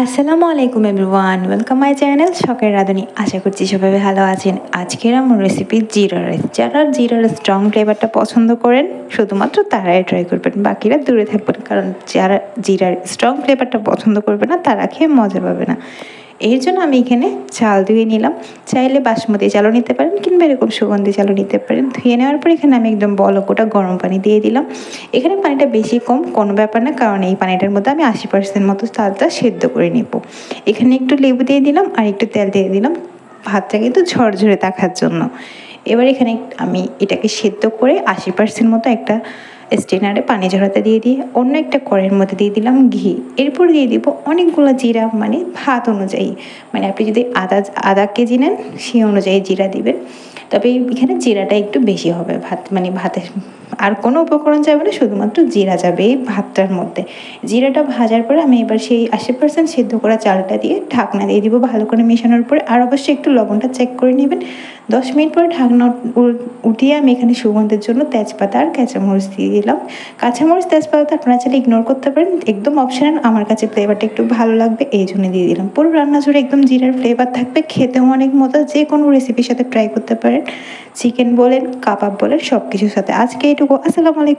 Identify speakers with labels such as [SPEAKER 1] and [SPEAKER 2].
[SPEAKER 1] আসসালামু আলাইকুম everyone, welcome my channel শখের রাঁধুনি। আশা করছি সবাই ভালো আছেন। আজকের আমার রেসিপি জিরা রাইস। যারা জিরার স্ট্রং ফ্লেভারটা পছন্দ করেন শুধুমাত্র তারাই ট্রাই করবেন, বাকিরা দূরে থাকবেন, কারণ যারা জিরার স্ট্রং ফ্লেভারটা পছন্দ করবে না তারা খেয়ে মজা পাবে না। এর জন্য আমি এখানে চাল ধুয়ে নিলাম। চাইলে বাসমতি চালও নিতে পারেন কিংবা এরকম সুগন্ধি চালও নিতে পারেন। ধুয়ে নেওয়ার পর এখানে আমি একদম বলকোটা গরম পানি দিয়ে দিলাম। এখানে পানিটা বেশি কম কোনো ব্যাপার না, কারণ এই পানিটার মধ্যে আমি 80% মতো চালটা সেদ্ধ করে নেব। এখানে একটু লেবু দিয়ে দিলাম আর একটু তেল দিয়ে দিলাম, ভাতটা কিন্তু ঝরঝরে থাকার জন্য। এবার এখানে আমি এটাকে সেদ্ধ করে 80% মতো একটা স্টেনারে পানি ঝরাতে দিয়ে অন্য একটা কড়াইয়ের মধ্যে দিয়ে দিলাম ঘি। এরপর দিয়ে দিব অনেকগুলো জিরা, মানে ভাত অনুযায়ী, মানে আপনি যদি আধা কেজি নেন সেই অনুযায়ী জিরা দিবেন। তবে এখানে জিরাটা একটু বেশি হবে, ভাতের আর কোনো উপকরণ যাবে না, শুধুমাত্র জিরা যাবে এই ভাতটার মধ্যে। জিরাটা ভাজার পরে আমি এবার সেই 80% সেদ্ধ করা চালটা দিয়ে ঢাকনা দিয়ে দিব ভালো করে মেশানোর পরে। আর অবশ্যই একটু লবণটা চেক করে নেবেন। 10 মিনিট পরে ঢাকনা উঠিয়ে আমি এখানে সুগন্ধের জন্য তেজপাতা আর কাঁচামরিচ দিয়ে দিলাম। কাঁচামরিচ তেজপাতা আপনারা চাইলে ইগনোর করতে পারেন, একদম অপশনাল। আমার কাছে ফ্লেভারটা একটু ভালো লাগবে এই জন্য দিয়ে দিলাম। পুরো রান্না জুড়ে একদম জিরার ফ্লেভার থাকবে, খেতেও অনেক মজা। যে কোনো রেসিপির সাথে ট্রাই করতে পারেন, চিকেন বলেন, কাবাব বলেন, সব কিছুর সাথে। আজকে এইটুকু। আসসালামু আলাইকুম।